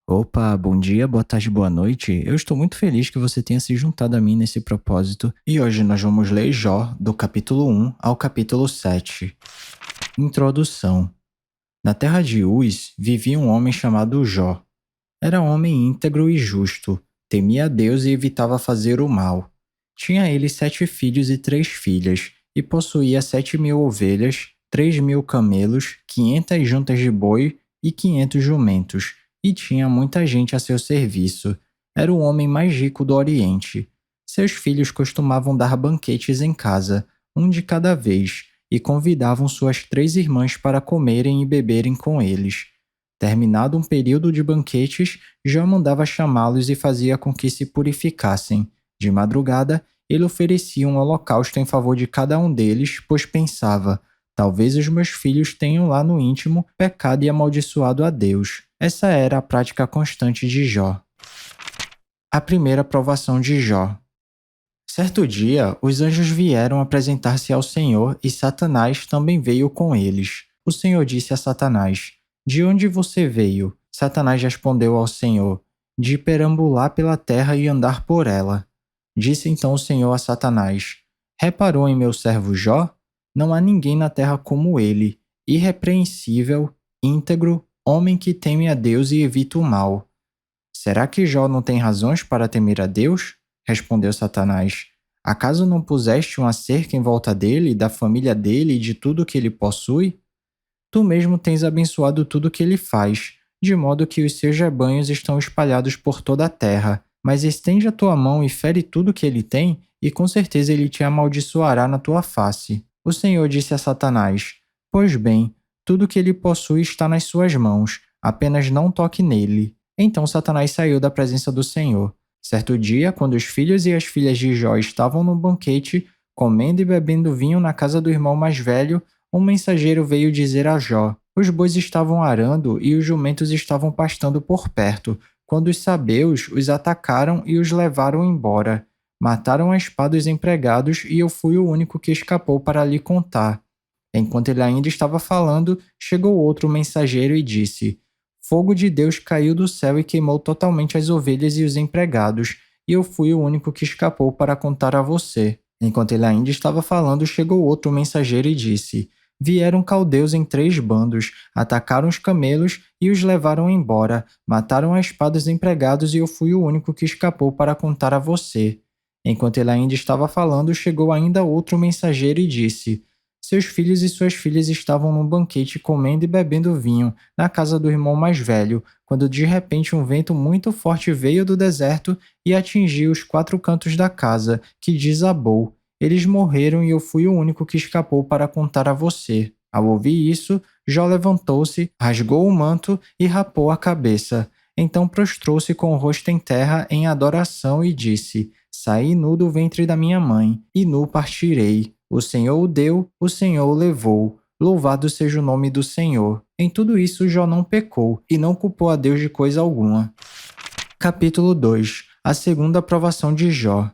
Opa, bom dia, boa tarde, boa noite. Eu estou muito feliz que você tenha se juntado a mim nesse propósito e hoje nós vamos ler Jó do capítulo 1 ao capítulo 7. Introdução. Na terra de Uz vivia um homem chamado Jó. Era um homem íntegro e justo, temia a Deus e evitava fazer o mal. Tinha ele 7 filhos e 3 filhas, e possuía 7.000 ovelhas, 3.000 camelos, 500 juntas de boi e 500 jumentos, e tinha muita gente a seu serviço. Era o homem mais rico do Oriente. Seus filhos costumavam dar banquetes em casa, um de cada vez, e convidavam suas 3 irmãs para comerem e beberem com eles. Terminado um período de banquetes, Jó mandava chamá-los e fazia com que se purificassem. De madrugada, ele oferecia um holocausto em favor de cada um deles, pois pensava: talvez os meus filhos tenham lá no íntimo pecado e amaldiçoado a Deus. Essa era a prática constante de Jó. A primeira provação de Jó. Certo dia, os anjos vieram apresentar-se ao Senhor e Satanás também veio com eles. O Senhor disse a Satanás: De onde você veio? Satanás respondeu ao Senhor: De perambular pela terra e andar por ela. Disse então o Senhor a Satanás: Reparou em meu servo Jó? Não há ninguém na terra como ele, irrepreensível, íntegro, homem que teme a Deus e evita o mal. Será que Jó não tem razões para temer a Deus? Respondeu Satanás. Acaso não puseste uma cerca em volta dele, da família dele e de tudo que ele possui? Tu mesmo tens abençoado tudo que ele faz, de modo que os seus rebanhos estão espalhados por toda a terra. Mas estende a tua mão e fere tudo que ele tem, e com certeza ele te amaldiçoará na tua face. O Senhor disse a Satanás: Pois bem, tudo que ele possui está nas suas mãos, apenas não toque nele. Então Satanás saiu da presença do Senhor. Certo dia, quando os filhos e as filhas de Jó estavam no banquete, comendo e bebendo vinho na casa do irmão mais velho, um mensageiro veio dizer a Jó: Os bois estavam arando e os jumentos estavam pastando por perto, quando os sabeus os atacaram e os levaram embora. Mataram a espada os empregados e eu fui o único que escapou para lhe contar. Enquanto ele ainda estava falando, chegou outro mensageiro e disse: Fogo de Deus caiu do céu e queimou totalmente as ovelhas e os empregados, e eu fui o único que escapou para contar a você. Enquanto ele ainda estava falando, chegou outro mensageiro e disse: Vieram caldeus em 3 bandos, atacaram os camelos e os levaram embora, mataram a espada os empregados e eu fui o único que escapou para contar a você. Enquanto ele ainda estava falando, chegou ainda outro mensageiro e disse: Seus filhos e suas filhas estavam num banquete comendo e bebendo vinho, na casa do irmão mais velho, quando de repente um vento muito forte veio do deserto e atingiu os 4 cantos da casa, que desabou. Eles morreram e eu fui o único que escapou para contar a você. Ao ouvir isso, Jó levantou-se, rasgou o manto e rapou a cabeça. Então prostrou-se com o rosto em terra em adoração e disse: Saí nu do ventre da minha mãe, e nu partirei. O Senhor o deu, o Senhor o levou. Louvado seja o nome do Senhor. Em tudo isso Jó não pecou, e não culpou a Deus de coisa alguma. Capítulo 2. A segunda aprovação de Jó.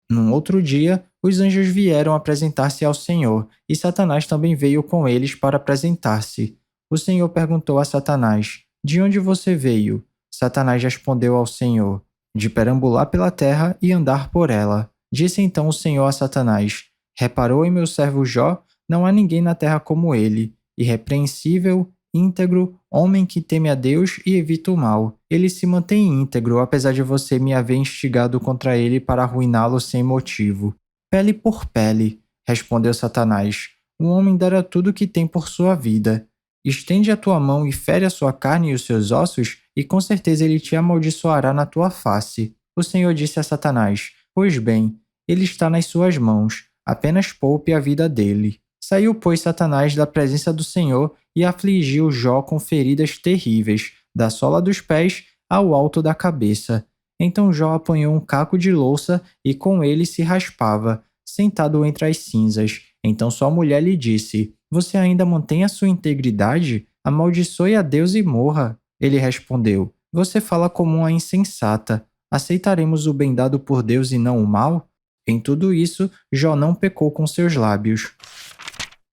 Num outro dia, os anjos vieram apresentar-se ao Senhor, e Satanás também veio com eles para apresentar-se. O Senhor perguntou a Satanás: De onde você veio? Satanás respondeu ao Senhor: De perambular pela terra e andar por ela. Disse então o Senhor a Satanás: Reparou em meu servo Jó? Não há ninguém na terra como ele, irrepreensível, íntegro, homem que teme a Deus e evita o mal. Ele se mantém íntegro, apesar de você me haver instigado contra ele para arruiná-lo sem motivo. Pele por pele, respondeu Satanás. Um homem dará tudo o que tem por sua vida. Estende a tua mão e fere a sua carne e os seus ossos, e com certeza ele te amaldiçoará na tua face. O Senhor disse a Satanás: Pois bem, ele está nas suas mãos, apenas poupe a vida dele. Saiu, pois, Satanás da presença do Senhor e afligiu Jó com feridas terríveis, da sola dos pés ao alto da cabeça. Então Jó apanhou um caco de louça e com ele se raspava, sentado entre as cinzas. Então sua mulher lhe disse: Você ainda mantém a sua integridade? Amaldiçoe a Deus e morra. Ele respondeu: Você fala como uma insensata. Aceitaremos o bem dado por Deus e não o mal? Em tudo isso, Jó não pecou com seus lábios.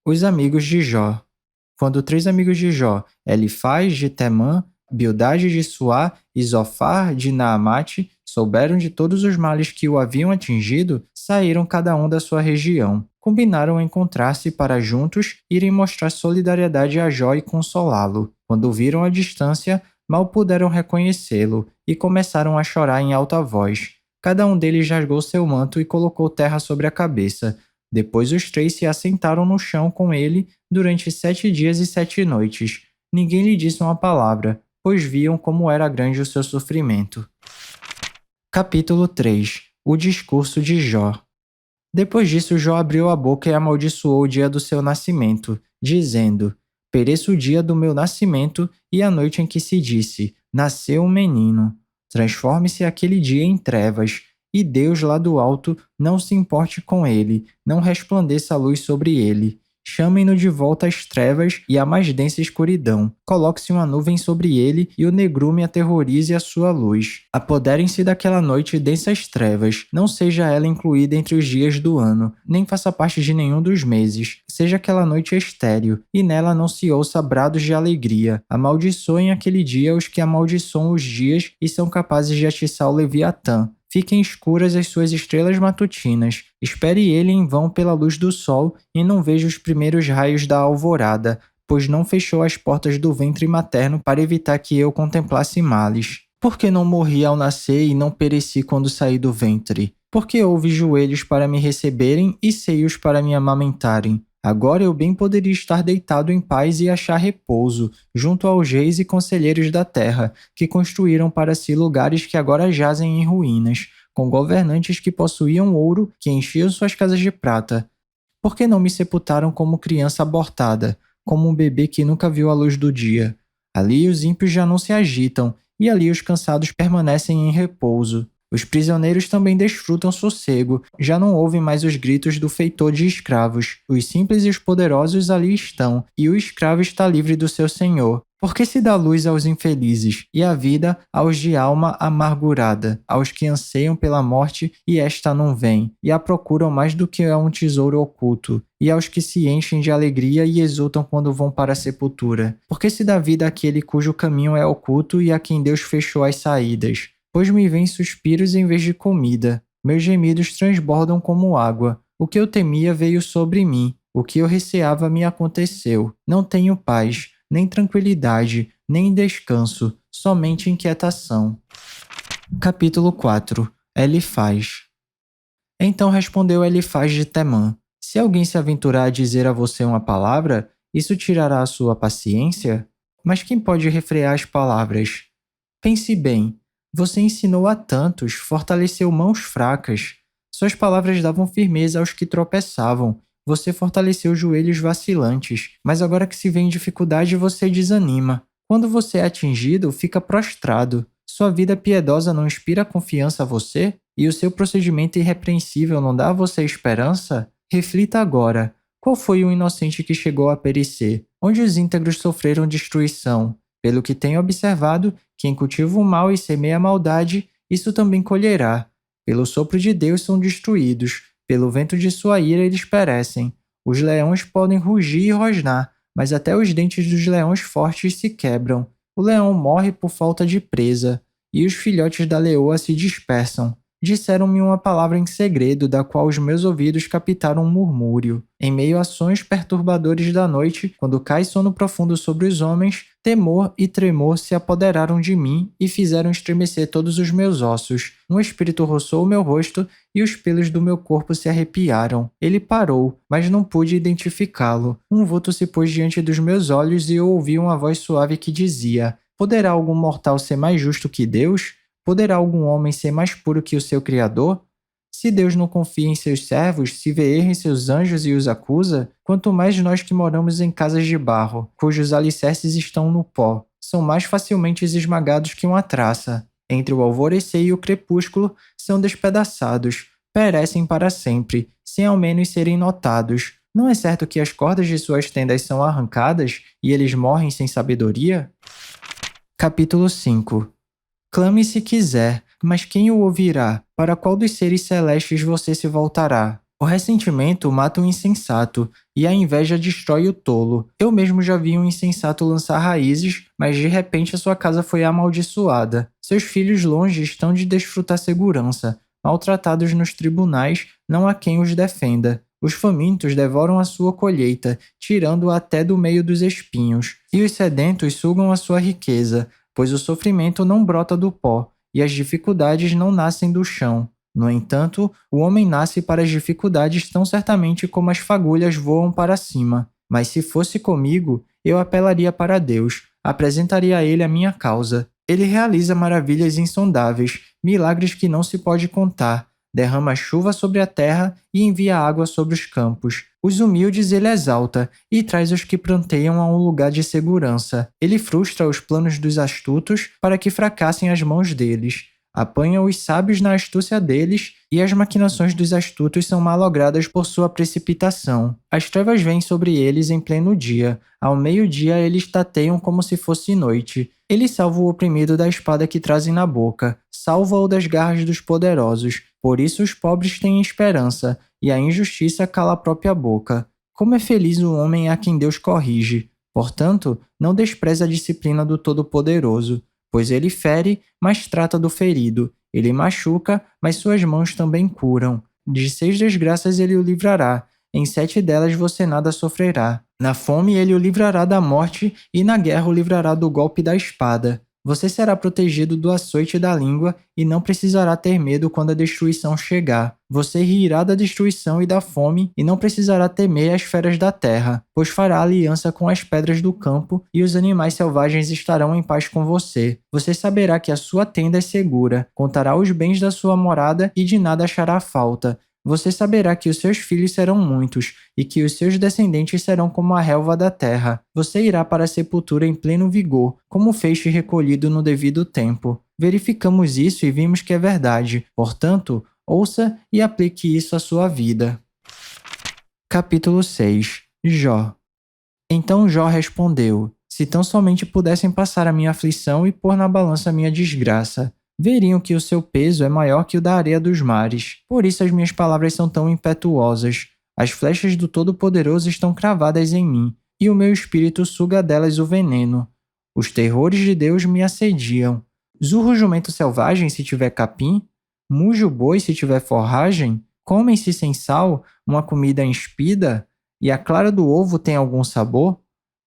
Os amigos de Jó. Quando 3 amigos de Jó, Elifaz de Temã, Bildade de Suá e Zofar de Naamate souberam de todos os males que o haviam atingido, saíram cada um da sua região. Combinaram encontrar-se para juntos irem mostrar solidariedade a Jó e consolá-lo. Quando o viram à distância, mal puderam reconhecê-lo e começaram a chorar em alta voz. Cada um deles rasgou seu manto e colocou terra sobre a cabeça. Depois os 3 se assentaram no chão com ele durante 7 dias e 7 noites. Ninguém lhe disse uma palavra, pois viam como era grande o seu sofrimento. Capítulo 3. O discurso de Jó. Depois disso, Jó abriu a boca e amaldiçoou o dia do seu nascimento, dizendo: Pereça o dia do meu nascimento e a noite em que se disse: Nasceu um menino. Transforme-se aquele dia em trevas, e Deus lá do alto não se importe com ele, não resplandeça a luz sobre ele. Chamem-no de volta às trevas e à mais densa escuridão. Coloque-se uma nuvem sobre ele e o negrume aterrorize a sua luz. Apoderem-se daquela noite densas trevas. Não seja ela incluída entre os dias do ano, nem faça parte de nenhum dos meses. Seja aquela noite estéril, e nela não se ouça brados de alegria. Amaldiçoem aquele dia os que amaldiçoam os dias e são capazes de atiçar o Leviatã. Fiquem escuras as suas estrelas matutinas. Espere ele em vão pela luz do sol e não veja os primeiros raios da alvorada, pois não fechou as portas do ventre materno para evitar que eu contemplasse males. Por que não morri ao nascer e não pereci quando saí do ventre? Porque houve joelhos para me receberem e seios para me amamentarem. Agora eu bem poderia estar deitado em paz e achar repouso, junto aos reis e conselheiros da terra, que construíram para si lugares que agora jazem em ruínas, com governantes que possuíam ouro, que enchiam suas casas de prata. Por que não me sepultaram como criança abortada, como um bebê que nunca viu a luz do dia? Ali os ímpios já não se agitam, e ali os cansados permanecem em repouso. Os prisioneiros também desfrutam sossego, já não ouvem mais os gritos do feitor de escravos. Os simples e os poderosos ali estão, e o escravo está livre do seu senhor. Por que se dá luz aos infelizes, e a vida aos de alma amargurada, aos que anseiam pela morte e esta não vem, e a procuram mais do que a um tesouro oculto, e aos que se enchem de alegria e exultam quando vão para a sepultura? Por que se dá vida àquele cujo caminho é oculto e a quem Deus fechou as saídas? Pois me vêm suspiros em vez de comida. Meus gemidos transbordam como água. O que eu temia veio sobre mim. O que eu receava me aconteceu. Não tenho paz, nem tranquilidade, nem descanso, somente inquietação. Capítulo 4. Elifaz. Então respondeu Elifaz de Temã: Se alguém se aventurar a dizer a você uma palavra, isso tirará a sua paciência? Mas quem pode refrear as palavras? Pense bem. Você ensinou a tantos, fortaleceu mãos fracas. Suas palavras davam firmeza aos que tropeçavam. Você fortaleceu joelhos vacilantes. Mas agora que se vê em dificuldade, você desanima. Quando você é atingido, fica prostrado. Sua vida piedosa não inspira confiança a você? E o seu procedimento irrepreensível não dá a você esperança? Reflita agora. Qual foi o inocente que chegou a perecer? Onde os íntegros sofreram destruição? Pelo que tenho observado, quem cultiva o mal e semeia a maldade, isso também colherá. Pelo sopro de Deus são destruídos, pelo vento de sua ira eles perecem. Os leões podem rugir e rosnar, mas até os dentes dos leões fortes se quebram. O leão morre por falta de presa, e os filhotes da leoa se dispersam. Disseram-me uma palavra em segredo, da qual os meus ouvidos captaram um murmúrio. Em meio a sonhos perturbadores da noite, quando cai sono profundo sobre os homens, temor e tremor se apoderaram de mim e fizeram estremecer todos os meus ossos. Um espírito roçou o meu rosto e os pelos do meu corpo se arrepiaram. Ele parou, mas não pude identificá-lo. Um vulto se pôs diante dos meus olhos e eu ouvi uma voz suave que dizia: Poderá algum mortal ser mais justo que Deus? Poderá algum homem ser mais puro que o seu Criador? Se Deus não confia em seus servos, se vê erro em seus anjos e os acusa, quanto mais nós que moramos em casas de barro, cujos alicerces estão no pó, são mais facilmente esmagados que uma traça. Entre o alvorecer e o crepúsculo, são despedaçados, perecem para sempre, sem ao menos serem notados. Não é certo que as cordas de suas tendas são arrancadas e eles morrem sem sabedoria? Capítulo 5. Clame se quiser, mas quem o ouvirá? Para qual dos seres celestes você se voltará? O ressentimento mata o insensato, e a inveja destrói o tolo. Eu mesmo já vi um insensato lançar raízes, mas de repente a sua casa foi amaldiçoada. Seus filhos longe estão de desfrutar segurança. Maltratados nos tribunais, não há quem os defenda. Os famintos devoram a sua colheita, tirando-a até do meio dos espinhos. E os sedentos sugam a sua riqueza, pois o sofrimento não brota do pó, e as dificuldades não nascem do chão. No entanto, o homem nasce para as dificuldades tão certamente como as fagulhas voam para cima. Mas se fosse comigo, eu apelaria para Deus, apresentaria a ele a minha causa. Ele realiza maravilhas insondáveis, milagres que não se pode contar. Derrama chuva sobre a terra e envia água sobre os campos. Os humildes ele exalta e traz os que pranteiam a um lugar de segurança. Ele frustra os planos dos astutos para que fracassem as mãos deles. Apanha os sábios na astúcia deles, e as maquinações dos astutos são malogradas por sua precipitação. As trevas vêm sobre eles em pleno dia. Ao meio-dia eles tateiam como se fosse noite. Ele salva o oprimido da espada que trazem na boca, salva-o das garras dos poderosos. Por isso os pobres têm esperança, e a injustiça cala a própria boca. Como é feliz o homem a quem Deus corrige. Portanto, não despreze a disciplina do Todo-Poderoso, pois ele fere, mas trata do ferido. Ele machuca, mas suas mãos também curam. De 6 desgraças ele o livrará. Em 7 delas você nada sofrerá. Na fome ele o livrará da morte, e na guerra o livrará do golpe da espada. Você será protegido do açoite da língua e não precisará ter medo quando a destruição chegar. Você rirá da destruição e da fome e não precisará temer as feras da terra, pois fará aliança com as pedras do campo e os animais selvagens estarão em paz com você. Você saberá que a sua tenda é segura, contará os bens da sua morada e de nada achará falta. Você saberá que os seus filhos serão muitos, e que os seus descendentes serão como a relva da terra. Você irá para a sepultura em pleno vigor, como feixe recolhido no devido tempo. Verificamos isso e vimos que é verdade. Portanto, ouça e aplique isso à sua vida. Capítulo 6. Jó. Então Jó respondeu: Se tão somente pudessem passar a minha aflição e pôr na balança a minha desgraça, veriam que o seu peso é maior que o da areia dos mares. Por isso as minhas palavras são tão impetuosas. As flechas do Todo-Poderoso estão cravadas em mim, e o meu espírito suga delas o veneno. Os terrores de Deus me assediam. Zurra o jumento selvagem se tiver capim? Muge o boi se tiver forragem? Comem-se sem sal uma comida enspida? E a clara do ovo tem algum sabor?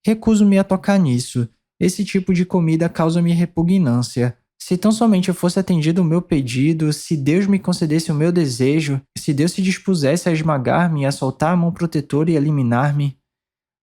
Recuso-me a tocar nisso. Esse tipo de comida causa-me repugnância. Se tão somente fosse atendido o meu pedido, se Deus me concedesse o meu desejo, se Deus se dispusesse a esmagar-me, a soltar a mão protetora e eliminar-me,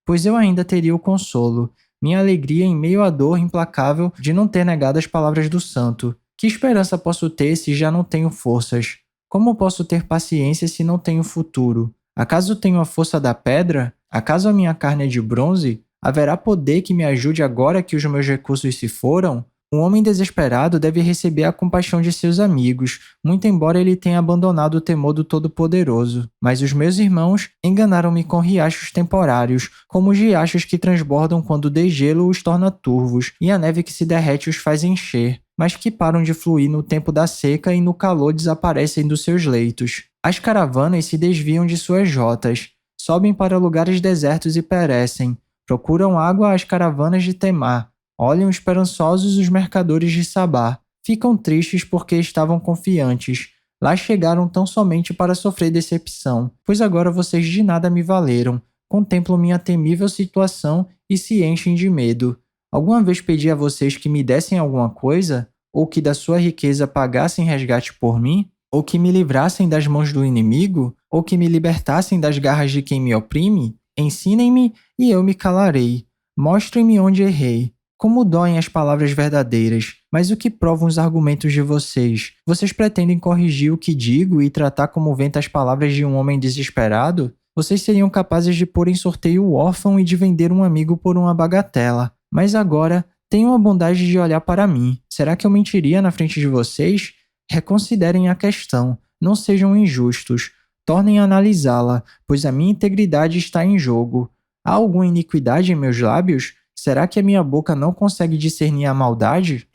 pois eu ainda teria o consolo, minha alegria em meio à dor implacável de não ter negado as palavras do santo. Que esperança posso ter se já não tenho forças? Como posso ter paciência se não tenho futuro? Acaso tenho a força da pedra? Acaso a minha carne é de bronze? Haverá poder que me ajude agora que os meus recursos se foram? Um homem desesperado deve receber a compaixão de seus amigos, muito embora ele tenha abandonado o temor do Todo-Poderoso. Mas os meus irmãos enganaram-me com riachos temporários, como os riachos que transbordam quando o degelo os torna turvos e a neve que se derrete os faz encher, mas que param de fluir no tempo da seca e no calor desaparecem dos seus leitos. As caravanas se desviam de suas rotas, sobem para lugares desertos e perecem, procuram água às caravanas de Temar. Olham esperançosos os mercadores de Sabá. Ficam tristes porque estavam confiantes. Lá chegaram tão somente para sofrer decepção, pois agora vocês de nada me valeram. Contemplam minha temível situação e se enchem de medo. Alguma vez pedi a vocês que me dessem alguma coisa? Ou que da sua riqueza pagassem resgate por mim? Ou que me livrassem das mãos do inimigo? Ou que me libertassem das garras de quem me oprime? Ensinem-me e eu me calarei. Mostrem-me onde errei. Como doem as palavras verdadeiras, mas o que provam os argumentos de vocês? Vocês pretendem corrigir o que digo e tratar como vento as palavras de um homem desesperado? Vocês seriam capazes de pôr em sorteio o órfão e de vender um amigo por uma bagatela. Mas agora, tenham a bondade de olhar para mim. Será que eu mentiria na frente de vocês? Reconsiderem a questão. Não sejam injustos. Tornem a analisá-la, pois a minha integridade está em jogo. Há alguma iniquidade em meus lábios? Será que a minha boca não consegue discernir a maldade?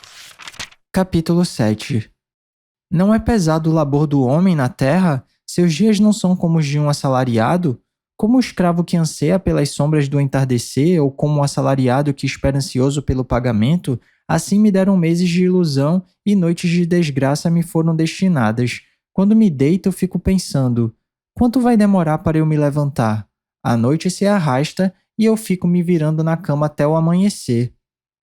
Capítulo 7. Não é pesado o labor do homem na terra? Seus dias não são como os de um assalariado? Como o escravo que anseia pelas sombras do entardecer, ou como o assalariado que espera ansioso pelo pagamento, assim me deram meses de ilusão e noites de desgraça me foram destinadas. Quando me deito, fico pensando: quanto vai demorar para eu me levantar? A noite se arrasta e eu fico me virando na cama até o amanhecer.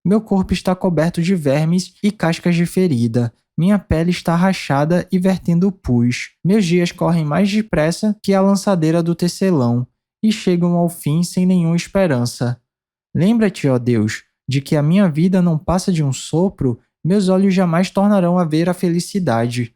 Meu corpo está coberto de vermes e cascas de ferida. Minha pele está rachada e vertendo pus. Meus dias correm mais depressa que a lançadeira do tecelão e chegam ao fim sem nenhuma esperança. Lembra-te, ó Deus, de que a minha vida não passa de um sopro, meus olhos jamais tornarão a ver a felicidade.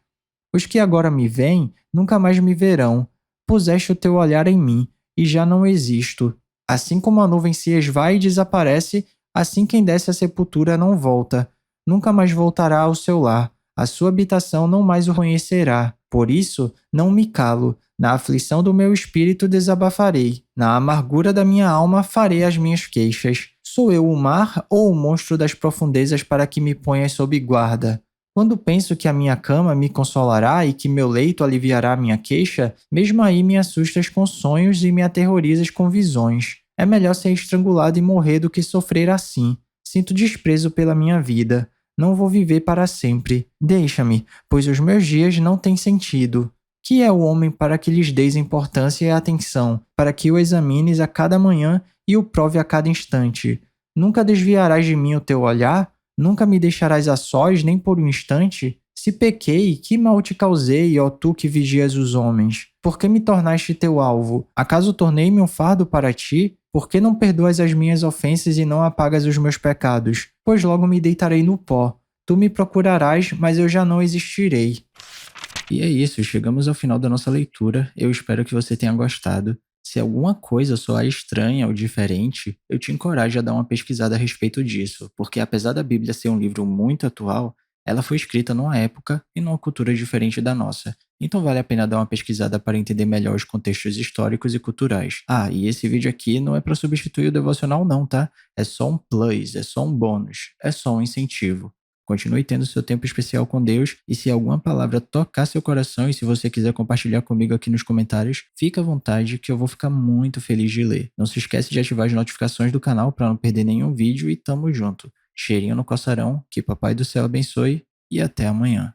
Os que agora me veem nunca mais me verão. Puseste o teu olhar em mim e já não existo. Assim como a nuvem se esvai e desaparece, assim quem desce à sepultura não volta. Nunca mais voltará ao seu lar. A sua habitação não mais o conhecerá. Por isso, não me calo. Na aflição do meu espírito desabafarei. Na amargura da minha alma farei as minhas queixas. Sou eu o mar ou o monstro das profundezas para que me ponhas sob guarda? Quando penso que a minha cama me consolará e que meu leito aliviará minha queixa, mesmo aí me assustas com sonhos e me aterrorizas com visões. É melhor ser estrangulado e morrer do que sofrer assim. Sinto desprezo pela minha vida. Não vou viver para sempre. Deixa-me, pois os meus dias não têm sentido. Que é o homem para que lhes deis importância e atenção, para que o examines a cada manhã e o prove a cada instante? Nunca desviarás de mim o teu olhar? Nunca me deixarás a sós, nem por um instante? Se pequei, que mal te causei, ó tu que vigias os homens? Por que me tornaste teu alvo? Acaso tornei-me um fardo para ti? Por que não perdoas as minhas ofensas e não apagas os meus pecados? Pois logo me deitarei no pó. Tu me procurarás, mas eu já não existirei. E é isso, chegamos ao final da nossa leitura. Eu espero que você tenha gostado. Se alguma coisa soar estranha ou diferente, eu te encorajo a dar uma pesquisada a respeito disso, porque apesar da Bíblia ser um livro muito atual, ela foi escrita numa época e numa cultura diferente da nossa. Então vale a pena dar uma pesquisada para entender melhor os contextos históricos e culturais. Ah, e esse vídeo aqui não é para substituir o devocional não, tá? É só um plus, é só um bônus, é só um incentivo. Continue tendo seu tempo especial com Deus e se alguma palavra tocar seu coração e se você quiser compartilhar comigo aqui nos comentários, fica à vontade que eu vou ficar muito feliz de ler. Não se esquece de ativar as notificações do canal para não perder nenhum vídeo e tamo junto. Cheirinho no coçarão, que Papai do Céu abençoe e até amanhã.